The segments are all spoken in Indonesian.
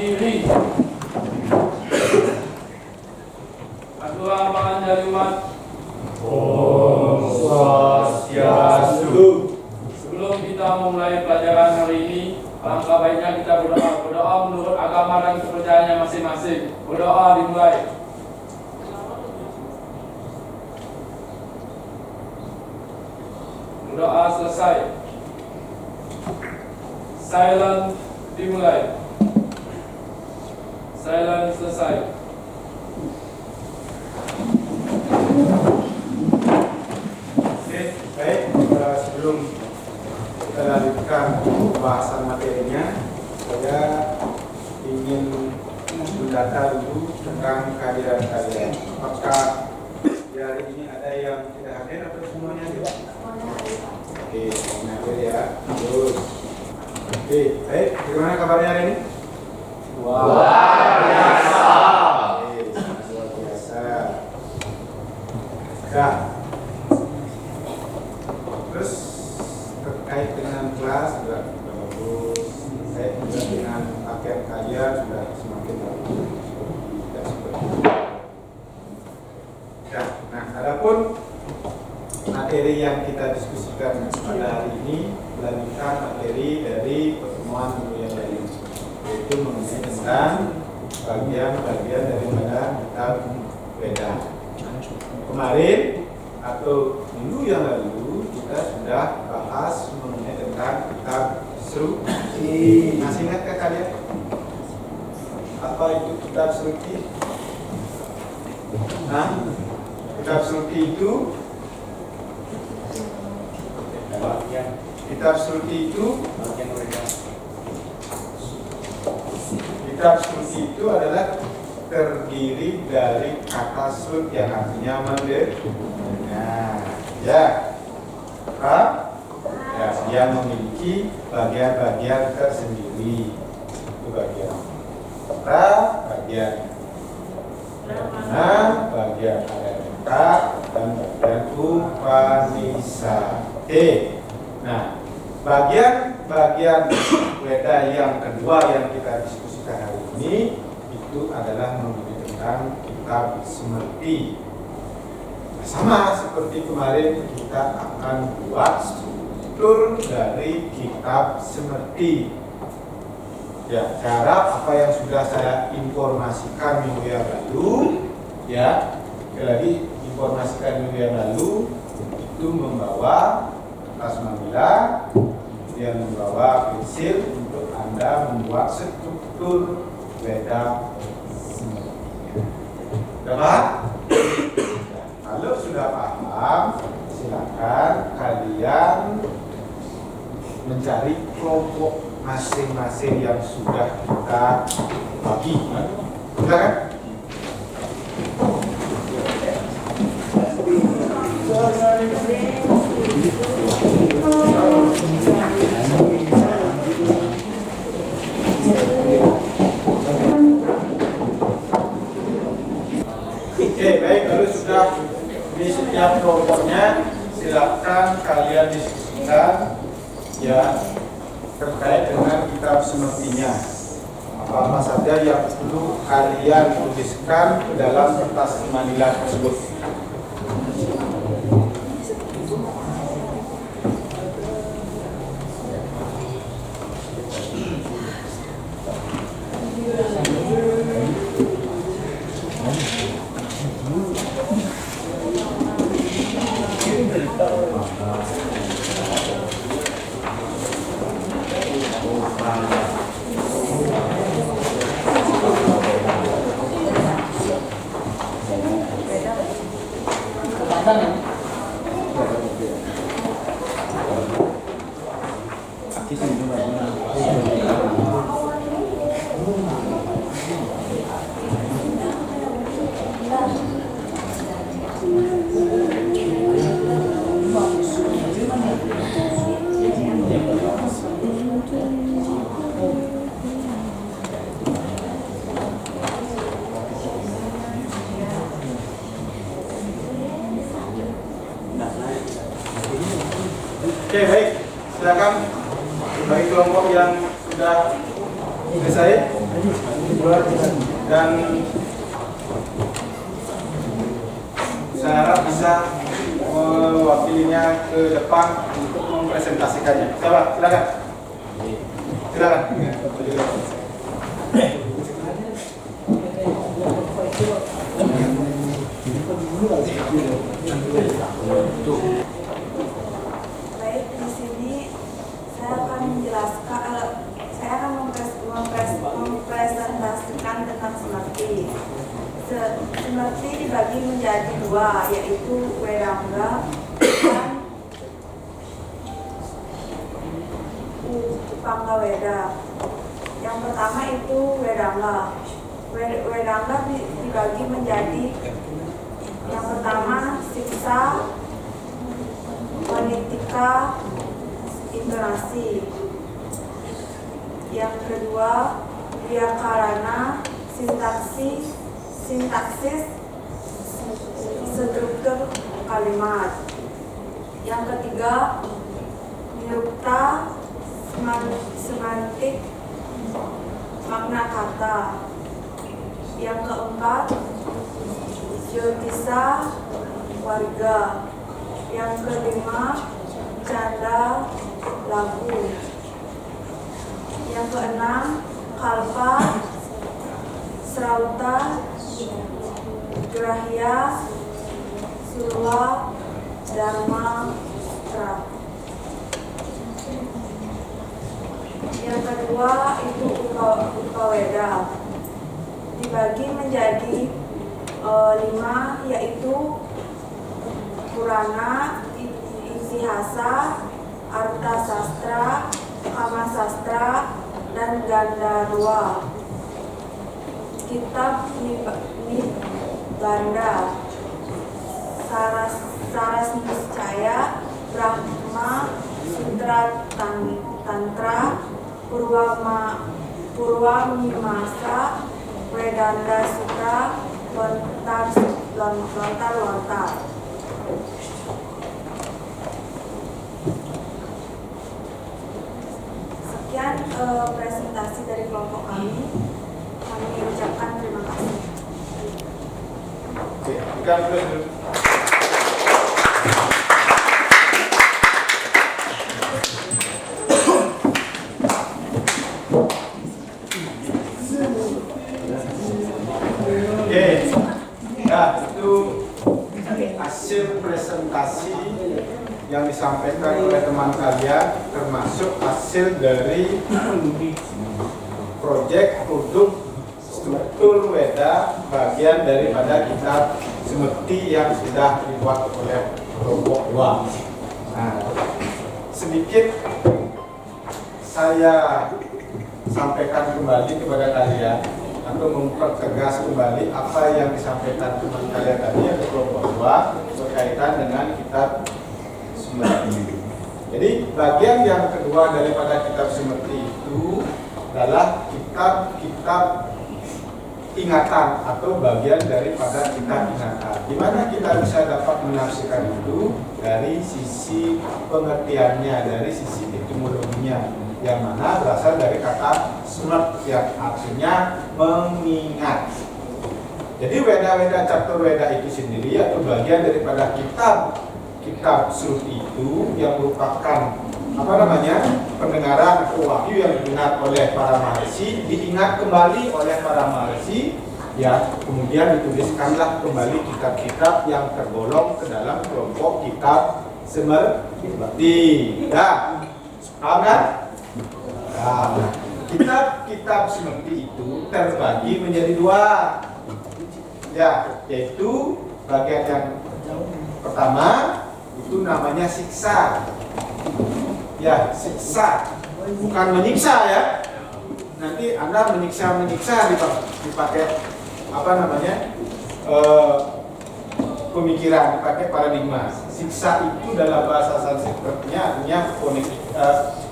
Berdiri. Aku amangan dari umat. Om Swastiastu. Sebelum kita memulai pelajaran hari ini, alangkah baiknya kita berdoa menurut agama dan kepercayaannya masing-masing. Berdoa dimulai. Berdoa selesai. Silent dimulai. Silent selesai. Oke, baik. Sebelum kita lanjutkan pembahasan materinya, saya ingin mendata dulu tentang kehadiran kalian. Apakah di hari ini ada yang tidak hadir atau semuanya tidak? Oke, semuanya hadir ya. Terus, oke, baik. Bagaimana kabarnya hari ini? Luar biasa. Luar biasa. Nah, terus terkait dengan kelas juga sudah bagus. Terkait juga dengan pakaian kalian sudah semakin bagus. Tidak seperti itu. Ya, nah, adapun materi yang kita diskusikan pada hari ini melanjutkan materi dari pertemuan minggu yang lalu, yaitu mengenai tentang bagian-bagian daripada kitab Weda. Kemarin atau minggu yang lalu kita sudah bahas mengenai tentang kitab Sruti. Masih ingat ke kalian? Apa itu kitab Sruti? Nah, kitab Sruti itu Kitab Sruti itu adalah terdiri dari kata srut yang artinya mendengar. Ya, yang memiliki bagian-bagian tersendiri. Itu bagian bagian bagian Aleka dan bagian Upanishad. Nah, bagian Weda yang kedua yang kita diskusikan hari ini itu adalah mengenai tentang kitab Smriti. Sama seperti kemarin kita akan buat struktur dari kitab Smriti. Ya, saya harap apa yang sudah saya informasikan minggu yang lalu, ya, sekali lagi informasikan minggu yang lalu itu membawa kertas manila, kemudian membawa pensil untuk Anda membuat struktur Weda Smriti. Sudah paham? Kalau sudah paham, silakan kalian mencari kelompok masing-masing yang sudah kita bagi. Sudah kan? Oke, baik. Kalau sudah di setiap kelompoknya, silakan kalian diskusikan ya terkait dengan kitab Smrtinya. Apa saja yang perlu kalian tuliskan ke dalam kertas manila tersebut. Selesai? Dan saya harap bisa mewakilinya ke depan untuk mempresentasikannya. Siapa? Silakan. Silakan. Baik, di sini saya akan menjelaskan, saya akan mempresentasikan tentang Semerti. Semerti dibagi menjadi dua, yaitu Werangga dan Panggaweda. Yang pertama itu Werangga. Werangga dibagi menjadi yang pertama siksa, fonetika, intonasi. Yang kedua wyakarana, sintaksis, struktur kalimat. Yang ketiga nyukta, semantik, makna kata. Yang keempat Jyotisa, warga. Yang kelima canda, lagu. Yang keenam kalpa, srauta, grahya, surwa, dharma, tra. Yang kedua itu Ukaweda, dibagi menjadi 5, yaitu Purana, Itihasa, Arta Sastra, Kama Sastra, dan Gandharwa. Kitab Nibanda, Saras Niscaya, Brahma Sutra Tantra, Purwamimasa, Vedanta Sutra, lontar. Sekian presentasi dari kelompok kami. Kami ucapkan terima kasih. Oke, kita dulu. Oke, nah itu hasil presentasi yang disampaikan oleh teman kalian, termasuk hasil dari proyek produk struktur Weda, bagian daripada kitab Semerti yang sudah dibuat oleh kelompok 2. Nah, sedikit saya sampaikan kembali kepada kalian atau mempertegas kembali apa yang disampaikan teman kalian tadi atau kelompok 2 berkaitan dengan kitab Semerti. Jadi bagian yang kedua daripada kitab Semerti itu adalah kitab ingatan atau bagian daripada kitab ingatan, di mana kita bisa dapat menafsirkan itu dari sisi pengertiannya, dari sisi etimologinya, yang mana berasal dari kata smert yang artinya mengingat. Jadi Weda-Weda Catur Weda itu sendiri atau bagian daripada kitab surut itu yang merupakan pendengaran atau wahyu yang didengar oleh para maharishi, diingat kembali oleh para maharishi, ya kemudian dituliskanlah kembali kitab-kitab yang tergolong ke dalam kelompok kitab Semerti. Ya, paham kan? Nah, kitab Semerti itu terbagi menjadi 2, ya, yaitu bagian yang pertama itu namanya siksa. Ya, siksa, bukan menyiksa ya. Nanti Anda menyiksa dipakai pemikiran, dipakai paradigma. Siksa itu dalam bahasa Sanskertnya artinya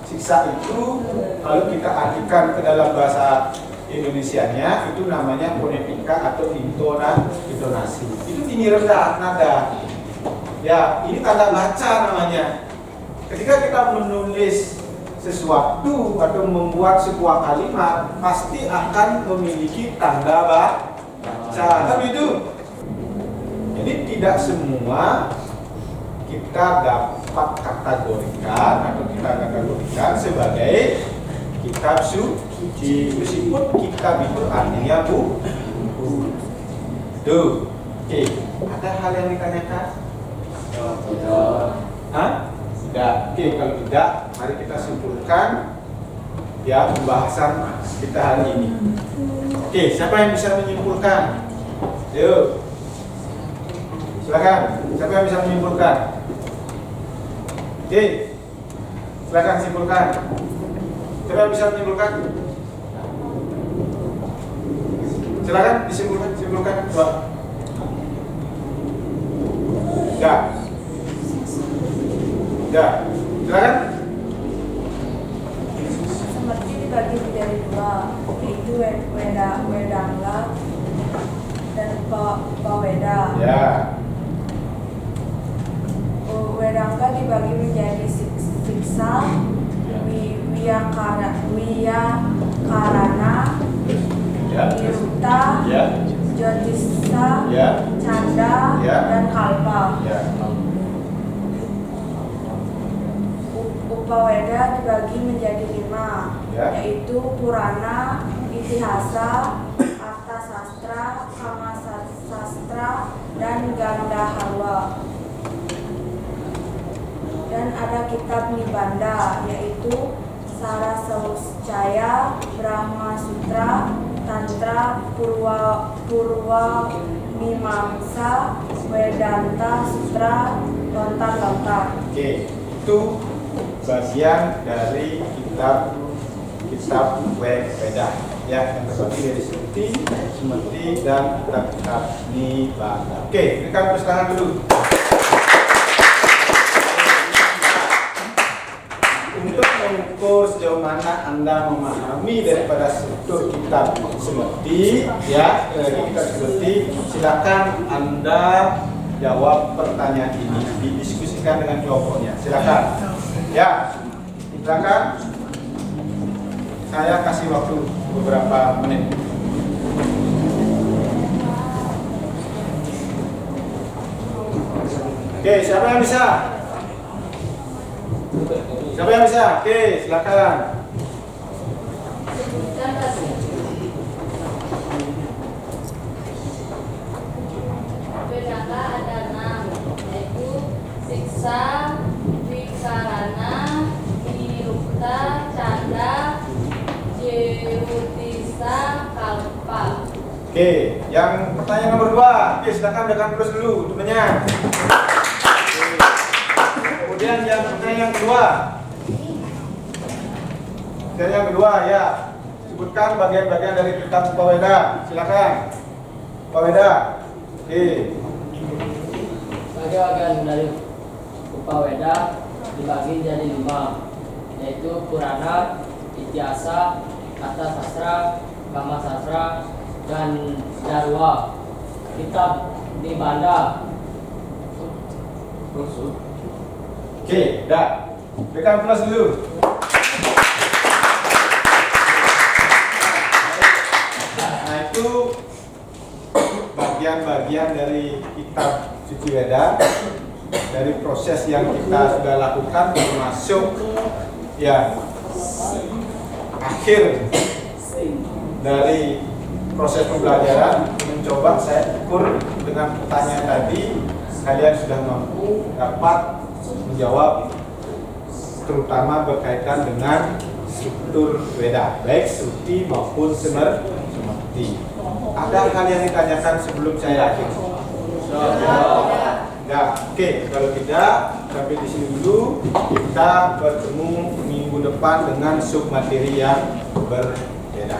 siksa itu kalau kita artikan ke dalam bahasa Indonesianya itu namanya fonetika atau intonasi. Itu tinggi rendah nada. Ya, ini tanda baca namanya. Ketika kita menulis sesuatu atau membuat sebuah kalimat pasti akan memiliki tanda baca, kan itu. Jadi tidak semua kita dapat kategorikan atau kita kategorikan sebagai kitab suci, meskipun kitab itu artinya buku. Tuh, oke. Ada hal yang ditanyakan? Hah? Tidak. Oke, kalau tidak, mari kita simpulkan ya pembahasan kita hari ini. Oke, siapa yang bisa menyimpulkan? Yuk. Silakan. Siapa yang bisa menyimpulkan? Oke. Silakan simpulkan. Siapa yang bisa menyimpulkan? Silakan disimpulkan, simpulkan. Coba. Ya. Ya. Silakan. Seperti dibagi menjadi dua, yaitu Wedangga dan Paweda. Ya. Wedangga dibagi menjadi siksa, wiyakarana, Ya. Nirukta, Ya. Jyotisa, Ya. Canda, Ya. dan Kalpa. Ya. Upaweda dibagi menjadi 5, Ya. yaitu Purana, Itihasa, Arta Sastra, Kama Sastra, dan Gandharva. Dan ada kitab Nibanda, yaitu Saraswacaya, Brahma Sutra, Tantra, Purwa Mimamsa, Vedanta Sutra, Lontar-lontar. Oke, itu bagian dari kitab Veda ya, yang terbagi dari Suti, Smriti, dan kitab Nibanda. Oke, berikan tepuk tangan dulu. Untuk mengukur sejauh mana Anda memahami daripada struktur kitab Smriti ya, kitab Smriti, silakan Anda jawab pertanyaan ini, didiskusikan dengan kelompoknya. Silakan. Ya, silakan. Saya kasih waktu beberapa menit. Oke, siapa yang bisa? Siapa yang bisa? Oke, silakan. Vedangga ada 6, yaitu siksa, wikarana, nirukta, canda, jyotisa, kalpa. Oke, yang pertanyaan nomor 2. Oke, silakan dekat terus dulu temannya. Kemudian yang pertanyaan yang kedua. Pertanyaan yang kedua ya. Sebutkan bagian-bagian dari kitab Upaweda. Silakan. Upaweda. Oke. Bagian dari Upaweda dibagi jadi 5, yaitu Purana, Itihasa, Arta Sastra, Kama Sastra, dan Dharma. Kitab Nibanda. Oke, dah. Berikan plus dulu. Nah, itu bagian-bagian dari kitab Suci Veda, dari proses yang kita sudah lakukan, termasuk ya akhir dari proses pembelajaran. Mencoba saya ukur dengan pertanyaan tadi, kalian sudah mampu dapat menjawab, terutama berkaitan dengan struktur Veda, baik Suti maupun Smriti. Ada hal yang ditanyakan sebelum saya akhiri? Ya, oke. Kalau tidak, sampai di sini dulu. Kita bertemu minggu depan dengan submateri yang berbeda.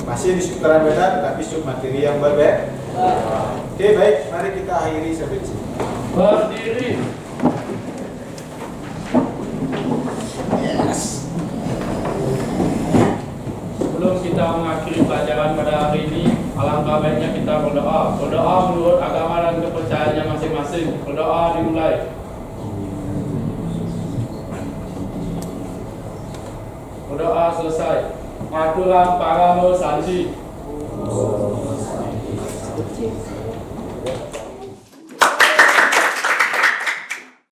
Masih di seputaran Veda, tetapi submateri yang berbeda. Oke, baik. Mari kita akhiri sampai di sini. Berdiri. Sebelum kita mengakhiri pelajaran pada hari ini, alangkah baiknya kita berdoa. Berdoa menurut agama dan kepercayaannya masing-masing. Berdoa dimulai. Berdoa selesai. Aturan para sanji.